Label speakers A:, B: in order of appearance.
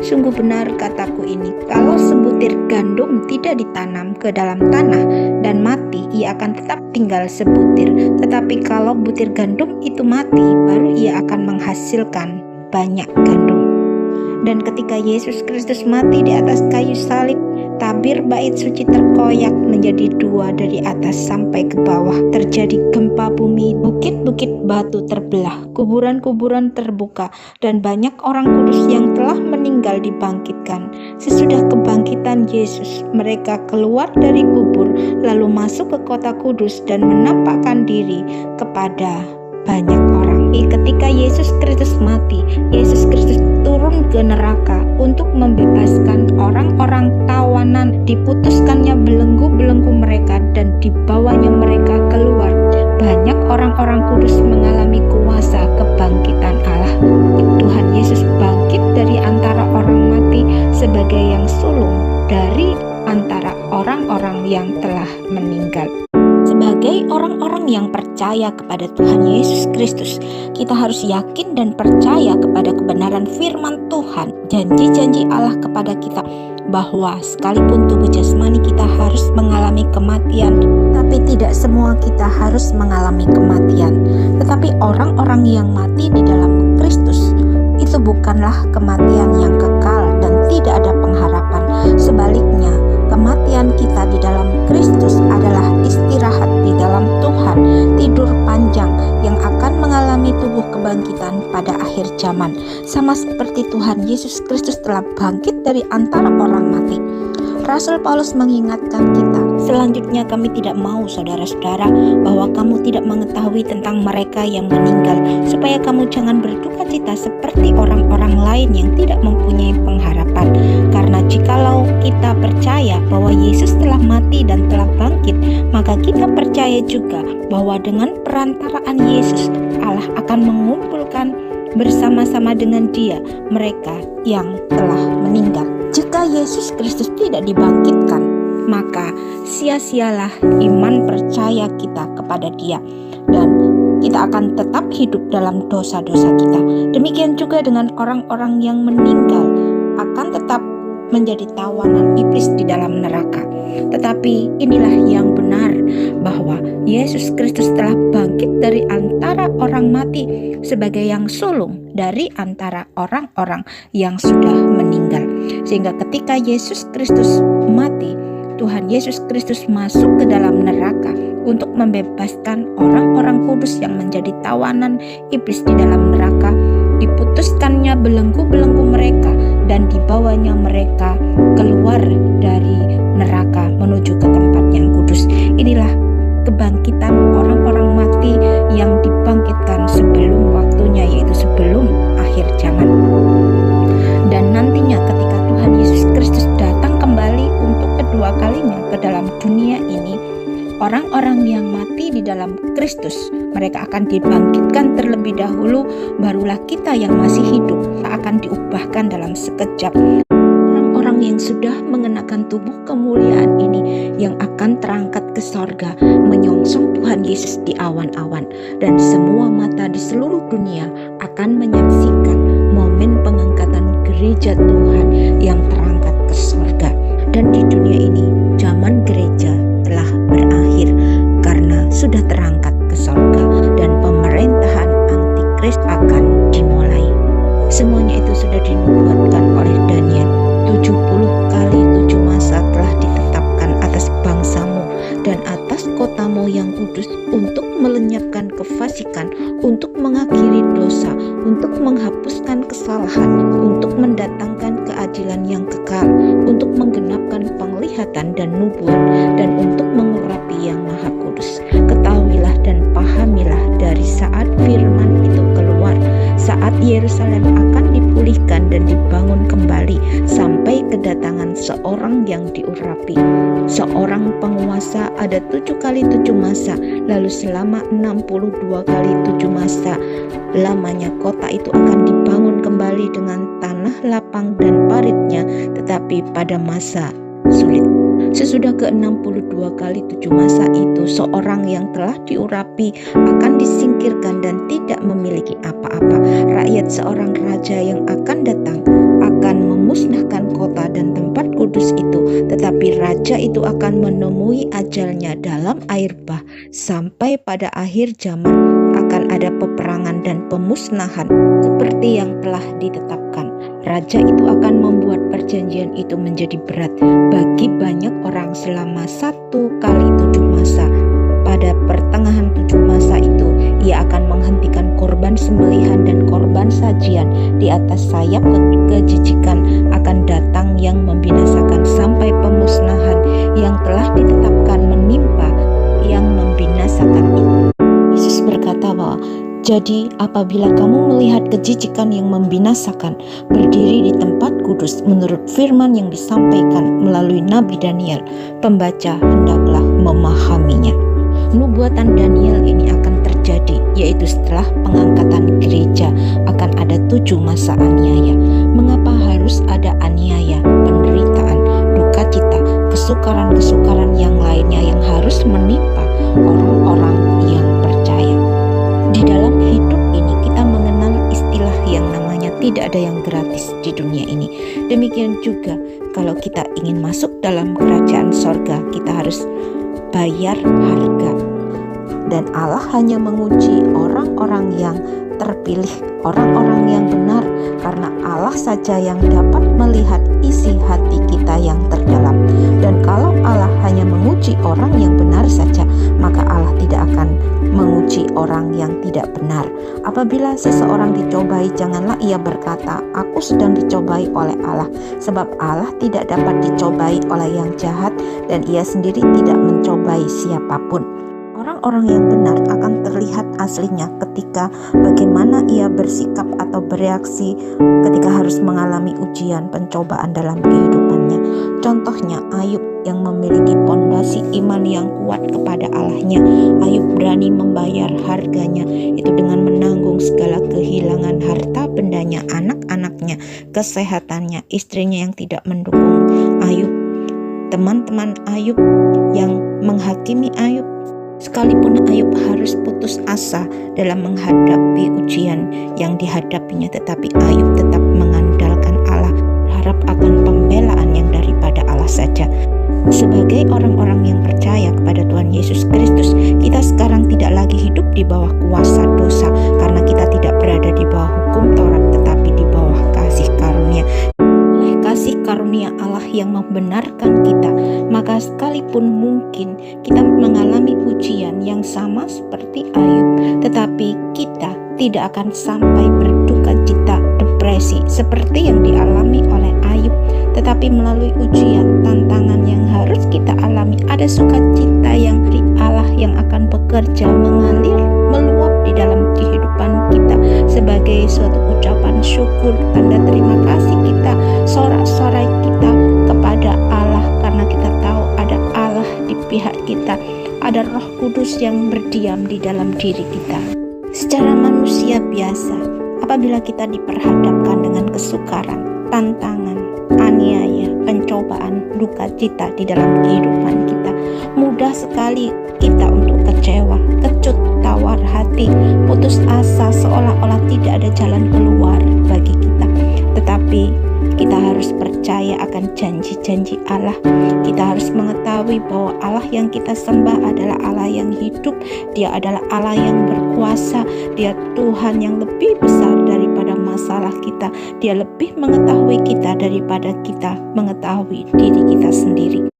A: Sungguh benar kataku ini, kalau sebutir gandum tidak ditanam ke dalam tanah dan mati, ia akan tetap tinggal sebutir. Tetapi kalau butir gandum itu mati, baru ia akan menghasilkan banyak gandum. Dan ketika Yesus Kristus mati di atas kayu salib, tabir bait suci terkoyak menjadi dua dari atas sampai ke bawah. Terjadi gempa bumi, bukit-bukit batu terbelah, kuburan-kuburan terbuka, dan banyak orang kudus yang telah meninggal dibangkitkan. Sesudah kebangkitan Yesus, mereka keluar dari kubur, lalu masuk ke kota kudus dan menampakkan diri kepada banyak orang. Ketika Yesus Kristus mati, Yesus Kristus turun ke neraka untuk membebaskan orang-orang tawanan, diputuskannya belenggu-belenggu mereka dan dibawanya mereka keluar. Banyak orang-orang kudus mengalami kuasa kebangkitan Allah. Tuhan Yesus bangkit dari antara orang mati sebagai yang sulung dari antara orang-orang yang telah meninggal. Sebagai orang-orang yang percaya kepada Tuhan Yesus Kristus, kita harus yakin dan percaya kepada kebenaran firman Tuhan, janji-janji Allah kepada kita, bahwa sekalipun tubuh jasmani kita harus mengalami kematian, tapi tidak semua kita harus mengalami kematian. Tetapi orang-orang yang mati di dalam Kristus itu bukanlah kematian yang kekal dan tidak ada pengharapan. Sebaliknya, kematian kita di dalam Kristus adalah istirahat di dalam Tuhan, tidur panjang yang akan mengalami tubuh kebangkitan pada akhir zaman. Sama seperti Tuhan Yesus Kristus telah bangkit dari antara orang mati. Rasul Paulus mengingatkan kita, selanjutnya kami tidak mau saudara-saudara bahwa kamu tidak mengetahui tentang mereka yang meninggal, supaya kamu jangan berduka cita seperti orang-orang lain yang tidak mempunyai pengharapan. Karena jikalau kita percaya bahwa Yesus telah mati dan telah bangkit, maka kita percaya juga bahwa dengan perantaraan Yesus, Allah akan mengumpulkan bersama-sama dengan Dia mereka yang telah meninggal. Jika Yesus Kristus tidak dibangkitkan, maka sia-sialah iman percaya kita kepada Dia, dan kita akan tetap hidup dalam dosa-dosa kita. Demikian juga dengan orang-orang yang meninggal akan tetap menjadi tawanan iblis di dalam neraka. Tetapi inilah yang benar, bahwa Yesus Kristus telah bangkit dari antara orang mati sebagai yang sulung dari antara orang-orang yang sudah meninggal. Sehingga ketika Yesus Kristus mati, Tuhan Yesus Kristus masuk ke dalam neraka untuk membebaskan orang-orang kudus yang menjadi tawanan iblis di dalam neraka. Diputuskannya belenggu-belenggu mereka dan dibawanya mereka keluar dari neraka menuju ke tempat yang kudus. Inilah kebangkitan orang-orang mati yang dibangkitkan sebelum waktunya, yaitu sebelum akhir zaman. Dan nantinya ketika Tuhan Yesus Kristus datang kembali untuk kedua kalinya ke dalam dunia ini, orang-orang yang mati di dalam Kristus, mereka akan dibangkitkan terlebih dahulu, barulah kita yang masih hidup akan diubahkan dalam sekejap. Orang-orang yang sudah mengenakan tubuh kemuliaan ini yang akan terangkat ke sorga, menyongsong Tuhan Yesus di awan-awan, dan semua mata di seluruh dunia akan menyaksikan momen pengangkatan gereja Tuhan yang terangkat ke sorga. Dan di dunia ini, zaman gereja telah berakhir karena sudah terangkat ke sorga, dan pemerintahan antikris akan dimulai. Semuanya itu sudah dinubuatkan oleh Daniel. 70 kali 7 masa telah ditetapkan atas bangsamu dan atas kotamu yang kudus, untuk melenyapkan kefasikan, untuk mengakhiri dosa, untuk menghapuskan kesalahan, untuk mendatangkan keadilan yang kekal, untuk menggenapkan penglihatan dan nubuat, dan untuk mengurapi yang maha kudus. Ketahuilah dan pahamilah dari saat firman itu keluar, saat Yerusalem akan dipulihkan dan dibangun kembali, sampai kedatangan seorang yang diurapi. Seorang penguasa ada 7 kali 7 masa, lalu selama 62 kali 7 masa lamanya kota itu akan dibangun kembali dengan tanah lapang dan paritnya, tetapi pada masa sulit. Sesudah ke-62 kali 7 masa itu, seorang yang telah diurapi akan disingkirkan dan tidak memiliki apa-apa. Rakyat seorang raja yang akan datang akan memusuhi Kudus itu, tetapi raja itu akan menemui ajalnya dalam air bah, sampai pada akhir zaman akan ada peperangan dan pemusnahan seperti yang telah ditetapkan. Raja itu akan membuat perjanjian itu menjadi berat bagi banyak orang selama 1 kali 7 masa. Pada pertengahan 7 masa itu, ia akan menghentikan korban sembelihan dan korban sajian. Di atas sayap kejijikan akan datang yang membinasakan sampai pemusnahan yang telah ditetapkan menimpa yang membinasakan itu. Yesus berkata bahwa jadi apabila kamu melihat kejijikan yang membinasakan berdiri di tempat kudus menurut firman yang disampaikan melalui Nabi Daniel, pembaca hendaklah memahaminya. Nubuatan Daniel ini akan terjadi, yaitu setelah pengangkatan gereja akan ada 7 masa aniaya. Mengapa harus ada aniaya, penderitaan, duka cita, kesukaran-kesukaran yang lainnya yang harus menimpa orang-orang yang percaya? Di dalam hidup ini kita mengenal istilah yang namanya tidak ada yang gratis di dunia ini. Demikian juga kalau kita ingin masuk dalam kerajaan sorga, kita harus bayar harga. Dan Allah hanya menguji orang-orang yang terpilih, orang-orang yang benar, karena Allah saja yang dapat melihat isi hati kita yang terdalam. Dan kalau Allah hanya menguji orang yang benar saja, maka Allah tidak akan menguji orang yang tidak benar. Apabila seseorang dicobai, janganlah ia berkata, "Aku sedang dicobai oleh Allah," sebab Allah tidak dapat dicobai oleh yang jahat, dan ia sendiri tidak mencobai siapapun. Orang-orang yang benar akan terlihat aslinya ketika bagaimana ia bersikap atau bereaksi ketika harus mengalami ujian pencobaan dalam kehidupannya. Contohnya Ayub yang memiliki pondasi iman yang kuat kepada Allahnya. Ayub berani membayar harganya, itu dengan menanggung segala kehilangan harta bendanya, anak-anaknya, kesehatannya, istrinya yang tidak mendukung Ayub, teman-teman Ayub yang menghakimi Ayub. Sekalipun Ayub harus putus asa dalam menghadapi ujian yang dihadapinya, tetapi Ayub tetap mengandalkan Allah, berharap akan pembelaan yang daripada Allah saja. Sebagai orang-orang yang percaya kepada Tuhan Yesus Kristus, kita sekarang tidak lagi hidup di bawah kuasa dosa, karena kita tidak berada di bawah hukum Taurat, tetapi di bawah kasih karunia. Oleh kasih karunia Allah yang membenarkan kita, maka sekalipun mungkin kita mengalami ujian yang sama seperti Ayub, tetapi kita tidak akan sampai berduka cita, depresi seperti yang dialami oleh Ayub. Tetapi melalui ujian, tantangan yang harus kita alami, ada sukacita yang dari Allah yang akan bekerja, mengalir, meluap di dalam kehidupan kita sebagai suatu ucapan syukur, tanda terima kasih kita, sorak-sorai kita kepada Allah, karena kita tahu ada Allah di pihak kita, ada Roh Kudus yang berdiam di dalam diri kita. Secara manusia biasa, apabila kita diperhadapkan dengan kesukaran, tantangan, aniaya, pencobaan, duka cita di dalam kehidupan kita, mudah sekali kita untuk kecewa, kecut, tawar hati, putus asa, seolah-olah tidak ada jalan keluar bagi kita. Tetapi kita harus percaya akan janji-janji Allah. Kita harus mengetahui bahwa Allah yang kita sembah adalah Allah yang hidup. Dia adalah Allah yang berkuasa. Dia Tuhan yang lebih besar daripada masalah kita. Dia lebih mengetahui kita daripada kita mengetahui diri kita sendiri.